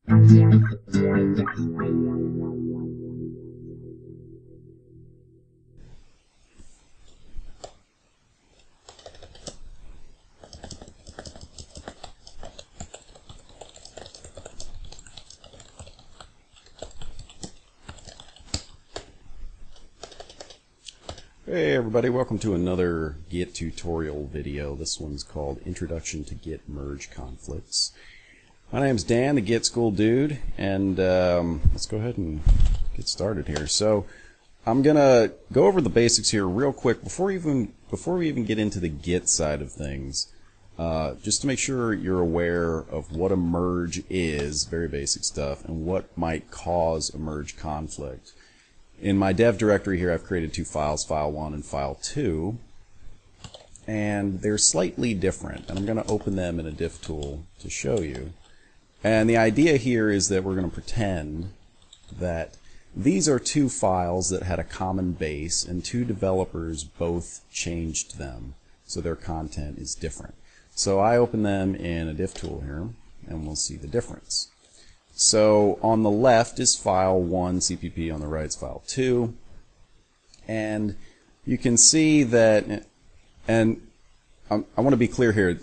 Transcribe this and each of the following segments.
Hey everybody, welcome to another Git tutorial video. This one's called Introduction to Git Merge Conflicts. My name's Dan, the Git School Dude, and let's go ahead and get started here. So I'm gonna go over the basics here real quick before we even get into the Git side of things. Just to make sure you're aware of what a merge is, very basic stuff, and what might cause a merge conflict. In my dev directory here, I've created two files, file 1 and file 2, and they're slightly different, and I'm going to open them in a diff tool to show you. And the idea here is that we're going to pretend that these are two files that had a common base, and two developers both changed them, so their content is different. So I open them in a diff tool here, and we'll see the difference. So on the left is file 1 CPP, on the right is file 2, and you can see that, and I want to be clear here,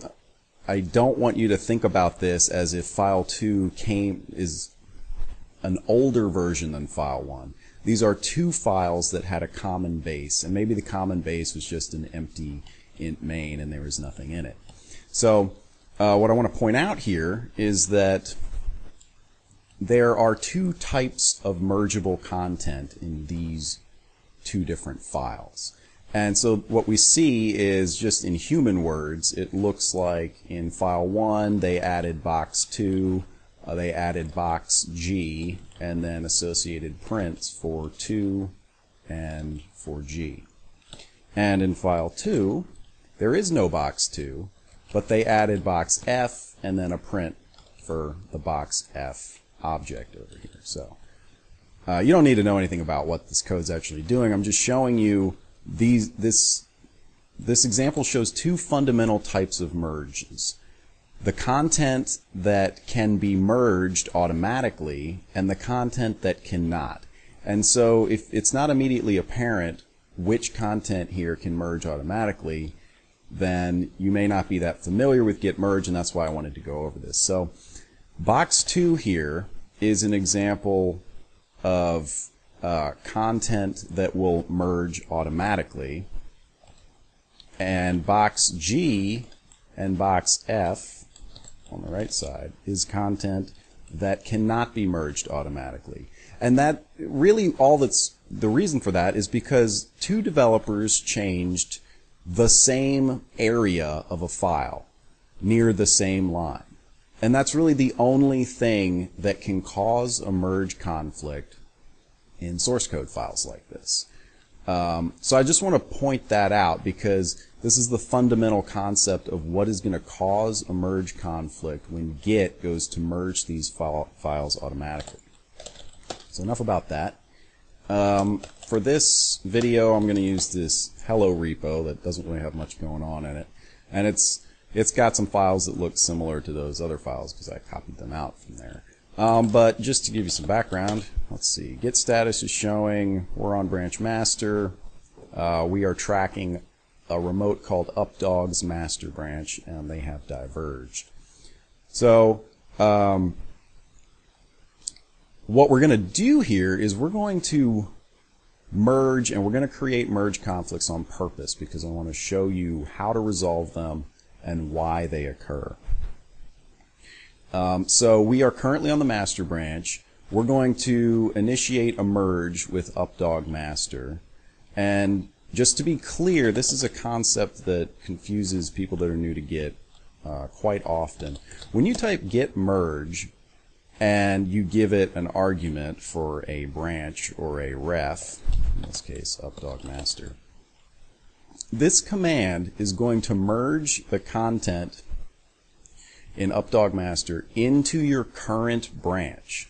I don't want you to think about this as if file 2 is an older version than file 1. These are two files that had a common base, and maybe the common base was just an empty int main and there was nothing in it. So what I want to point out here is that there are two types of mergeable content in these two different files. And so what we see is, just in human words, it looks like in file 1 they added box 2, they added box G, and then associated prints for 2 and for G. And in file 2 there is no box 2, but they added box F and then a print for the box F object over here. So you don't need to know anything about what this code's actually doing. I'm just showing you this example shows two fundamental types of merges: the content that can be merged automatically and the content that cannot. And so if it's not immediately apparent which content here can merge automatically, then you may not be that familiar with Git merge, and that's why I wanted to go over this. So box 2 here is an example of content that will merge automatically, and box G and box F on the right side is content that cannot be merged automatically. And that really the reason for that is because two developers changed the same area of a file near the same line. And that's really the only thing that can cause a merge conflict in source code files like this. So I just want to point that out, because this is the fundamental concept of what is going to cause a merge conflict when Git goes to merge these files automatically. So enough about that. For this video, I'm going to use this hello repo that doesn't really have much going on in it, and it's got some files that look similar to those other files because I copied them out from there. But just to give you some background, let's see. Git status is showing we're on branch master. We are tracking a remote called updog's master branch, and they have diverged. So what we're going to do here is we're going to merge, and we're going to create merge conflicts on purpose, because I want to show you how to resolve them and why they occur. So we are currently on the master branch. We're going to initiate a merge with updog master. And just to be clear, this is a concept that confuses people that are new to Git quite often. When you type git merge and you give it an argument for a branch or a ref, in this case updog master, this command is going to merge the content in updog master into your current branch.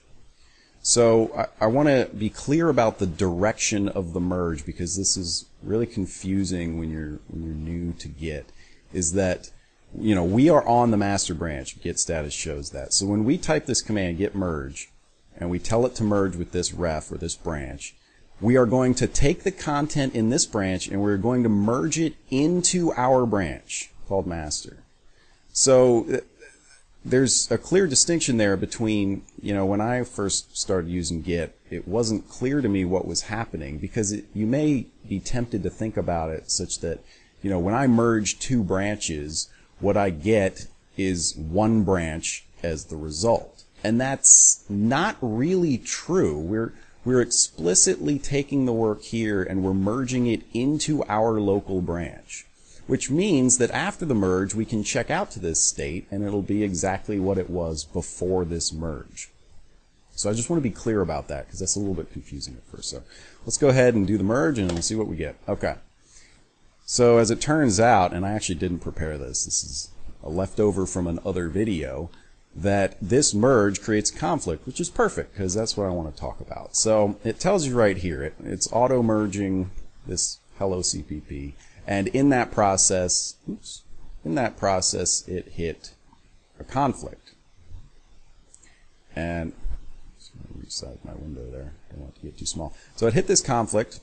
So I want to be clear about the direction of the merge, because this is really confusing when you're new to Git. Is that we are on the master branch. Git status shows that. So when we type this command git merge and we tell it to merge with this ref or this branch, we are going to take the content in this branch and we're going to merge it into our branch called master. So there's a clear distinction there between, when I first started using Git, it wasn't clear to me what was happening, because you may be tempted to think about it such that, when I merge two branches, what I get is one branch as the result. And that's not really true. We're explicitly taking the work here and we're merging it into our local branch, which means that after the merge we can check out to this state and it'll be exactly what it was before this merge. So I just want to be clear about that because that's a little bit confusing at first. So let's go ahead and do the merge and we'll see what we get. Okay. So as it turns out, and I actually didn't prepare this is a leftover from another video, that this merge creates conflict, which is perfect because that's what I want to talk about. So it tells you right here, it's auto merging this hello CPP, and in that process, it hit a conflict. And resize my window there. Don't want it to get too small. So it hit this conflict,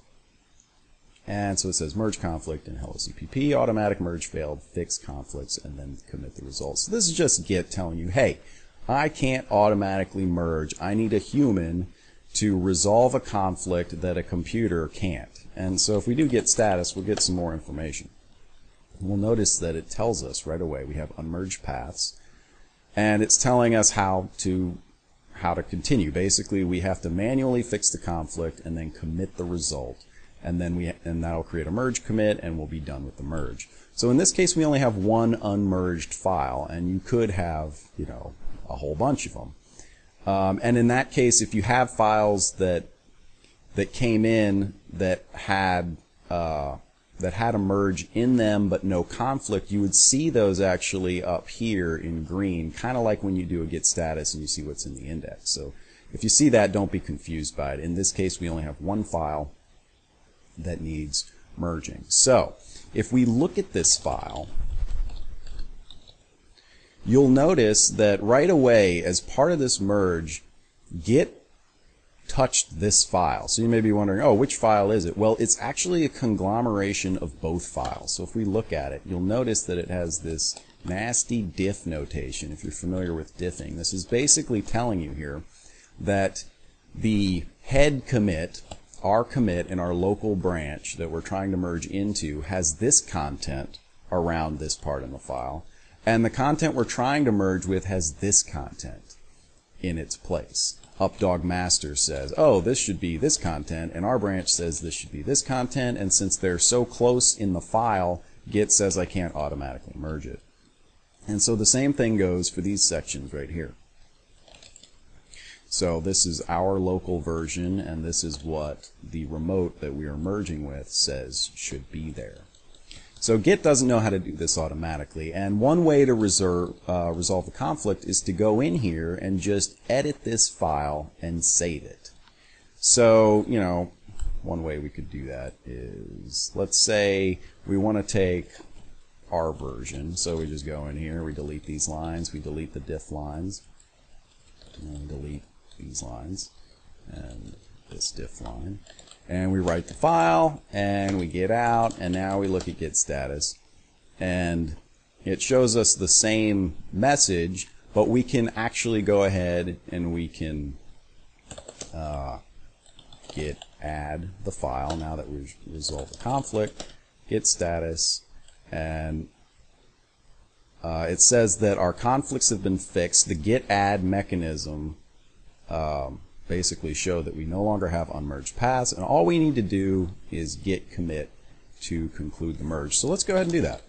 and so it says merge conflict in hello CPP, automatic merge failed, fix conflicts, and then commit the results. So this is just Git telling you, hey, I can't automatically merge. I need a human to resolve a conflict that a computer can't. And so if we do Git status, we'll get some more information. We'll notice that it tells us right away we have unmerged paths, and it's telling us how to continue. Basically, we have to manually fix the conflict and then commit the result. And then that'll create a merge commit and we'll be done with the merge. So in this case we only have one unmerged file, and you could have a whole bunch of them. And in that case, if you have files that came in that had a merge in them but no conflict, you would see those actually up here in green, kind of like when you do a git status and you see what's in the index. So if you see that, don't be confused by it. In this case we only have one file that needs merging. So if we look at this file, you'll notice that right away as part of this merge, Git touched this file. So you may be wondering, oh, which file is it? Well, it's actually a conglomeration of both files. So if we look at it, you'll notice that it has this nasty diff notation. If you're familiar with diffing, this is basically telling you here that the head commit, our commit in our local branch that we're trying to merge into, has this content around this part in the file, and the content we're trying to merge with has this content in its place. Updog master says, oh, this should be this content, and our branch says this should be this content, and since they're so close in the file, Git says I can't automatically merge it. And so the same thing goes for these sections right here. So this is our local version, and this is what the remote that we are merging with says should be there. So Git doesn't know how to do this automatically, and one way to resolve the conflict is to go in here and just edit this file and save it. So, one way we could do that is, let's say we want to take our version, so we just go in here, we delete these lines, we delete the diff lines, and delete these lines and this diff line, and we write the file and we get out, and now we look at git status and it shows us the same message, but we can actually go ahead and we can git add the file now that we've resolved the conflict, git status, and it says that our conflicts have been fixed. The git add mechanism basically show that we no longer have unmerged paths, and all we need to do is git commit to conclude the merge. So let's go ahead and do that.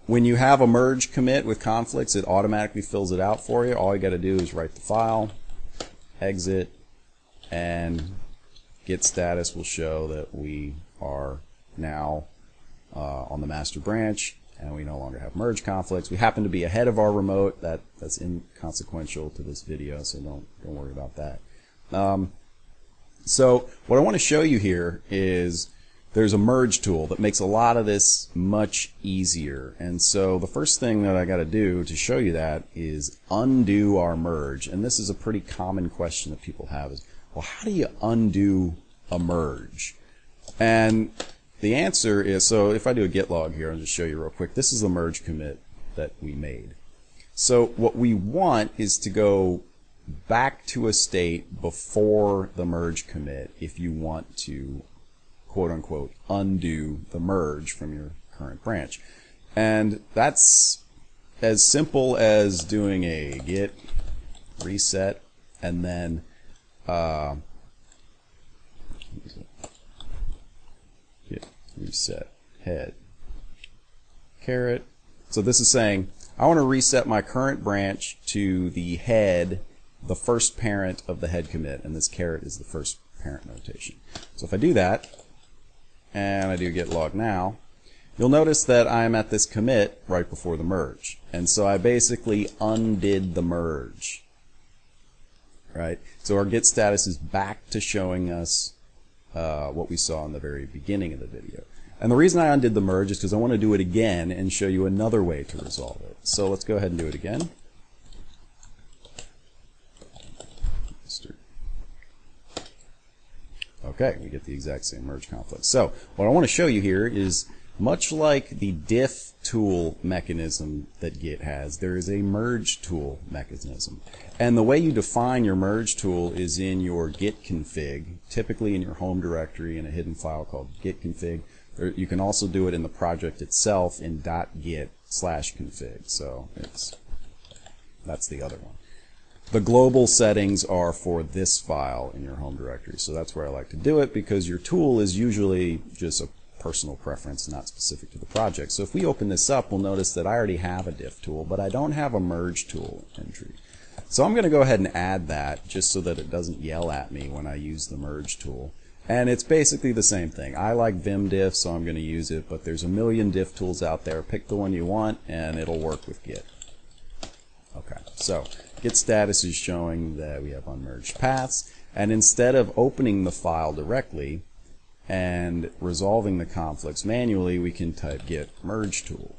When you have a merge commit with conflicts, it automatically fills it out for you. All you got to do is write the file, exit, and git status will show that we are now on the master branch, and we no longer have merge conflicts. We happen to be ahead of our remote. That's inconsequential to this video, so don't worry about that. So what I want to show you here is there's a merge tool that makes a lot of this much easier. And so the first thing that I got to do to show you that is undo our merge. And this is a pretty common question that people have is, well, how do you undo a merge? And the answer is, so if I do a git log here, I'll just show you real quick. This is the merge commit that we made. So what we want is to go back to a state before the merge commit if you want to, quote unquote, undo the merge from your current branch. And that's as simple as doing a git reset and then git reset head caret. So this is saying I want to reset my current branch to the head, the first parent of the head commit, and this caret is the first parent notation. So if I do that, and I do git log now, you'll notice that I'm at this commit right before the merge. And so I basically undid the merge. Right? So our git status is back to showing us what we saw in the very beginning of the video. And the reason I undid the merge is because I want to do it again and show you another way to resolve it. So let's go ahead and do it again. Okay, we get the exact same merge conflict. So what I want to show you here is, much like the diff tool mechanism that Git has, there is a merge tool mechanism. And the way you define your merge tool is in your git config, typically in your home directory in a hidden file called git config. You can also do it in the project itself in .git/config. So that's the other one. The global settings are for this file in your home directory. So that's where I like to do it, because your tool is usually just a personal preference, not specific to the project. So if we open this up, we'll notice that I already have a diff tool, but I don't have a merge tool entry. So I'm going to go ahead and add that just so that it doesn't yell at me when I use the merge tool. And it's basically the same thing. I like Vim diff, so I'm going to use it, but there's a million diff tools out there. Pick the one you want, and it'll work with Git. Okay, so Git status is showing that we have unmerged paths, and instead of opening the file directly and resolving the conflicts manually, we can type git merge tool.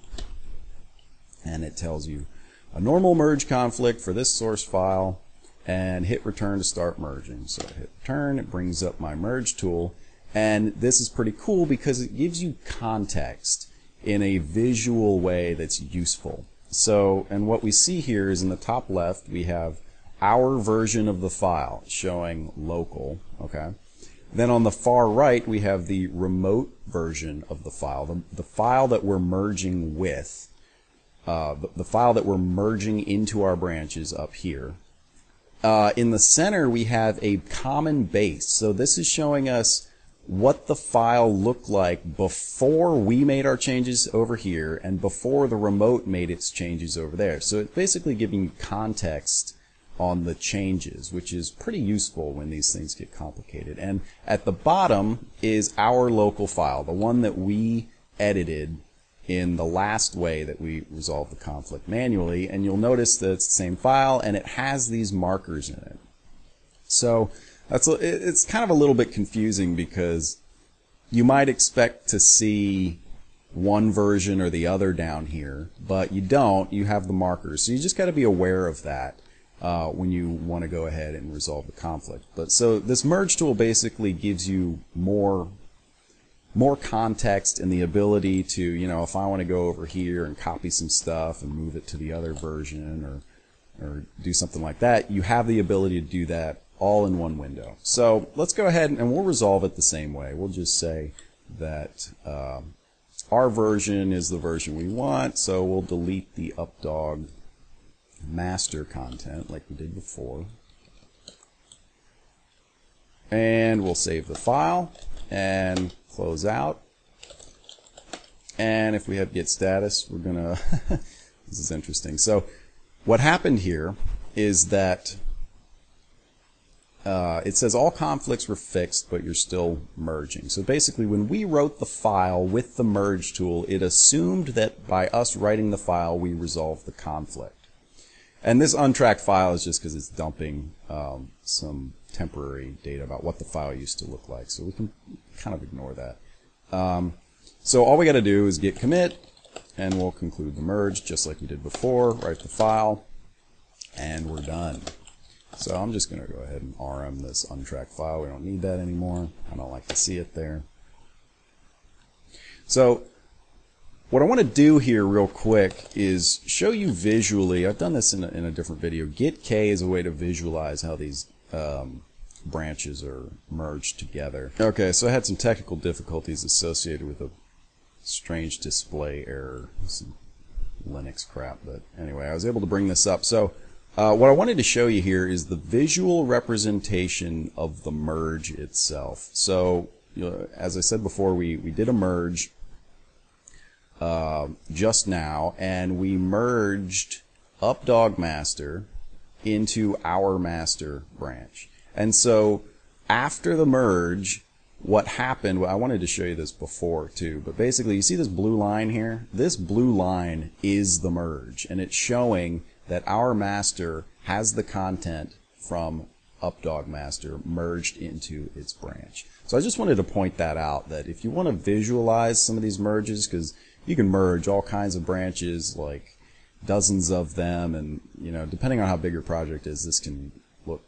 And it tells you a normal merge conflict for this source file, and hit return to start merging. So I hit return, it brings up my merge tool, and this is pretty cool because it gives you context in a visual way that's useful. So, and what we see here is in the top left we have our version of the file showing local, okay? Then on the far right we have the remote version of the file, the file that we're merging with, the file that we're merging into our branches up here. In the center we have a common base. So this is showing us what the file looked like before we made our changes over here and before the remote made its changes over there. So it's basically giving you context on the changes, which is pretty useful when these things get complicated. And at the bottom is our local file, the one that we edited in the last way that we resolved the conflict manually, and you'll notice that it's the same file and it has these markers in it. So it's kind of a little bit confusing because you might expect to see one version or the other down here, but you don't. You have the markers. So you just got to be aware of that when you want to go ahead and resolve the conflict. But so this merge tool basically gives you more context and the ability to, you know, if I want to go over here and copy some stuff and move it to the other version or do something like that, you have the ability to do that all in one window. So let's go ahead and we'll resolve it the same way. We'll just say that our version is the version we want, so we'll delete the updog master content like we did before. And we'll save the file and close out. And if we have git status, we're gonna this is interesting. So what happened here is that it says all conflicts were fixed, but you're still merging. So basically when we wrote the file with the merge tool, it assumed that by us writing the file we resolved the conflict. And this untracked file is just because it's dumping some temporary data about what the file used to look like. So we can kind of ignore that. So all we got to do is git commit, and we'll conclude the merge just like we did before, write the file, and we're done. So I'm just going to go ahead and rm this untracked file. We don't need that anymore. I don't like to see it there. So what I want to do here real quick is show you visually. I've done this in a different video. Git K is a way to visualize how these branches are merged together. Okay, so I had some technical difficulties associated with a strange display error, some Linux crap, but anyway, I was able to bring this up. So what I wanted to show you here is the visual representation of the merge itself. So as I said before, we did a merge just now, and we merged updog master into our master branch. And so after the merge, what happened, well, I wanted to show you this before too, but basically you see this blue line here? This blue line is the merge, and it's showing that our master has the content from updog master merged into its branch. So I just wanted to point that out, that if you want to visualize some of these merges, because you can merge all kinds of branches, like dozens of them, and depending on how big your project is, this can look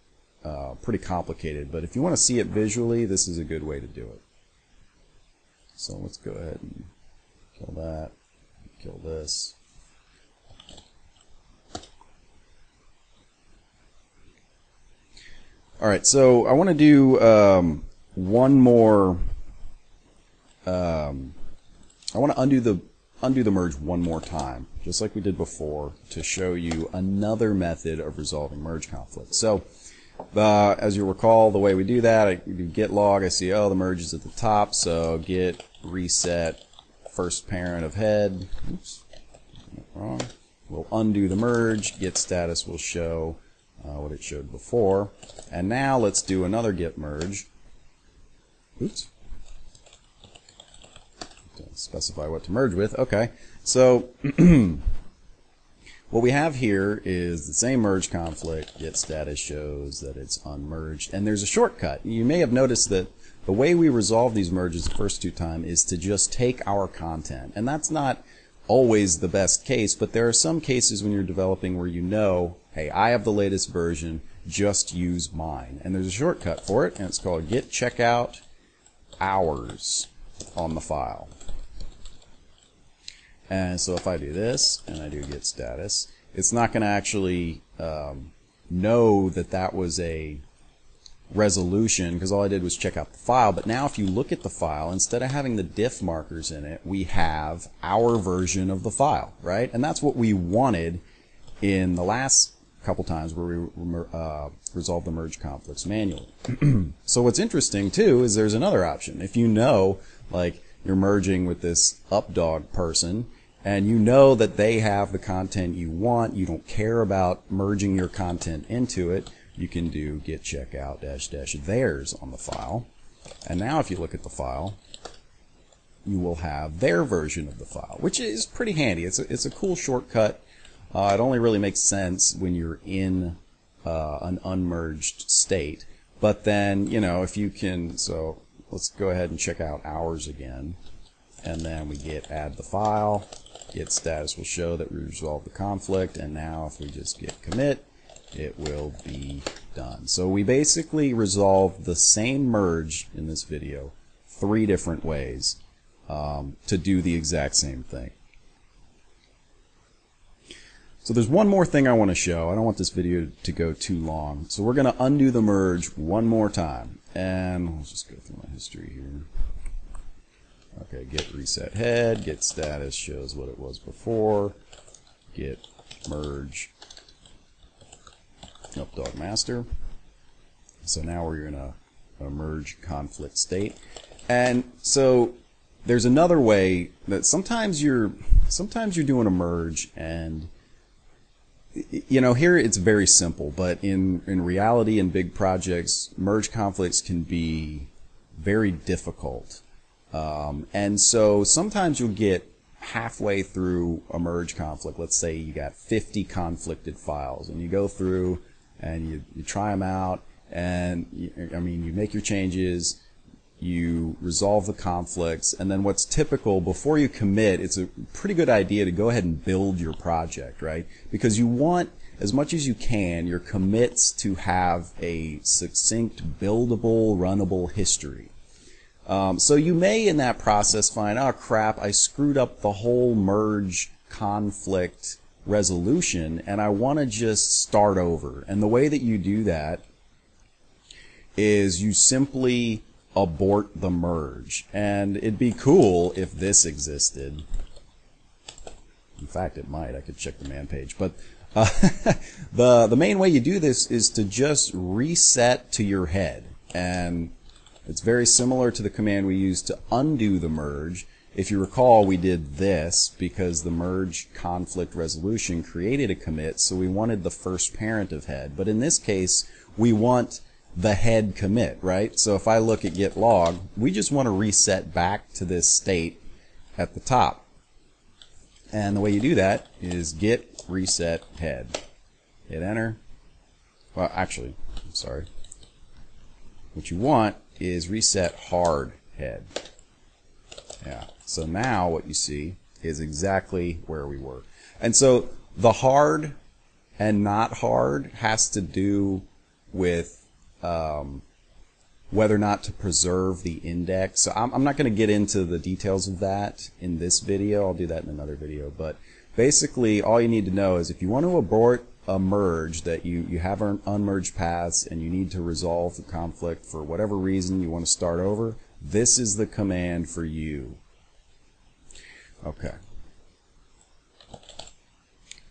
pretty complicated. But if you want to see it visually, this is a good way to do it. So let's go ahead and kill that, kill this. All right, so I want to do one more. I want to undo the merge one more time, just like we did before, to show you another method of resolving merge conflicts. So, as you'll recall, the way we do that, I do git log. I see, oh, the merge is at the top, so git reset first parent of head. Oops, wrong. We'll undo the merge. Git status will show what it showed before. And now let's do another git merge. Oops. Don't specify what to merge with. Okay. So what we have here is the same merge conflict. Git status shows that it's unmerged. And there's a shortcut. You may have noticed that the way we resolve these merges the first two times is to just take our content. And that's not always the best case, but there are some cases when you're developing where you know, hey, I have the latest version, just use mine. And there's a shortcut for it, and it's called git checkout hours on the file. And so if I do this, and I do git status, it's not going to actually know that that was a resolution, because all I did was check out the file. But now if you look at the file, instead of having the diff markers in it, we have our version of the file, right? And that's what we wanted in the last couple times where we resolved the merge conflicts manually. So what's interesting too is there's another option. If you know, like, you're merging with this updog person, and you know that they have the content you want, you don't care about merging your content into it, you can do git checkout -- theirs on the file. And now if you look at the file, you will have their version of the file, which is pretty handy. It's a cool shortcut. It only really makes sense when you're in an unmerged state. But then, if you can, so let's go ahead and check out ours again. And then we git add the file. Git status will show that we resolved the conflict. And now if we just git commit, it will be done. So we basically resolved the same merge in this video 3 different ways to do the exact same thing. So there's one more thing I want to show. I don't want this video to go too long. So we're going to undo the merge one more time. And let's just go through my history here. Okay, git reset head, git status shows what it was before, git merge updog master. So now we're in a merge conflict state. And so there's another way that sometimes you're doing a merge, and here it's very simple, but in reality, in big projects, merge conflicts can be very difficult. And so sometimes you'll get halfway through a merge conflict. Let's say you got 50 conflicted files, and you go through and you try them out, and you make your changes, you resolve the conflicts, and then what's typical before you commit, it's a pretty good idea to go ahead and build your project, right? Because you want, as much as you can, your commits to have a succinct, buildable, runnable history. So you may in that process find, oh crap, I screwed up the whole merge conflict resolution and I want to just start over. And the way that you do that is you simply abort the merge. And it'd be cool if this existed. In fact, it might. I could check the man page. But the main way you do this is to just reset to your head. And it's very similar to the command we used to undo the merge. If you recall, we did this because the merge conflict resolution created a commit, so we wanted the first parent of head. But in this case, we want the head commit, right? So if I look at git log, we just want to reset back to this state at the top. And the way you do that is git reset head. Hit enter. Well, actually, I'm sorry. What you want is reset hard head. Yeah. So now what you see is exactly where we were. And so the hard and not hard has to do with whether or not to preserve the index. So I'm not going to get into the details of that in this video. I'll do that in another video. But basically, all you need to know is if you want to abort a merge that you have unmerged paths and you need to resolve the conflict for whatever reason you want to start over, this is the command for you. Okay.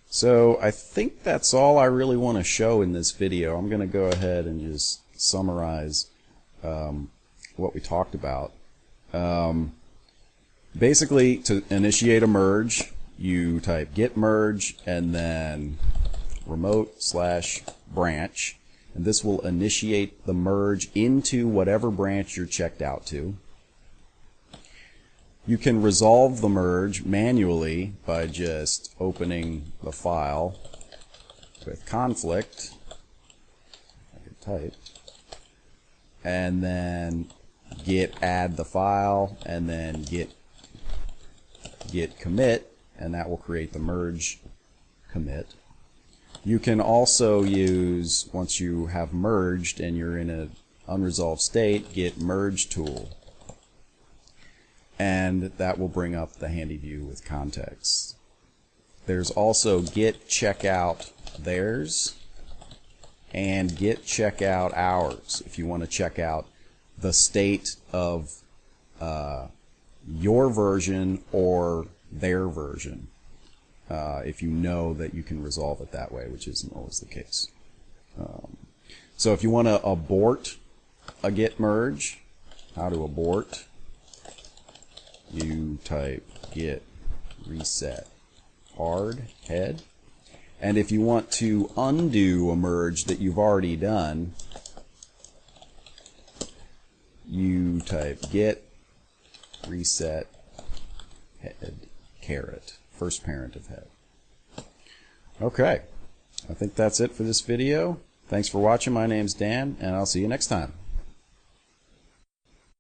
So I think that's all I really want to show in this video. I'm going to go ahead and just summarize what we talked about. Basically, to initiate a merge, you type git merge and then remote/branch, and this will initiate the merge into whatever branch you're checked out to. You can resolve the merge manually by just opening the file with conflict, I can type, and then git add the file, and then git commit, and that will create the merge commit. You can also use, once you have merged and you're in an unresolved state, git mergetool. And that will bring up the handy view with context. There's also git checkout theirs and git checkout ours if you want to check out the state of your version or their version, if you know that you can resolve it that way, which isn't always the case. So if you want to abort a git merge, how to abort, you type git reset hard head, and if you want to undo a merge that you've already done, you type git reset head caret, first parent of head. Okay, I think that's it for this video. Thanks for watching. My name's Dan, and I'll see you next time.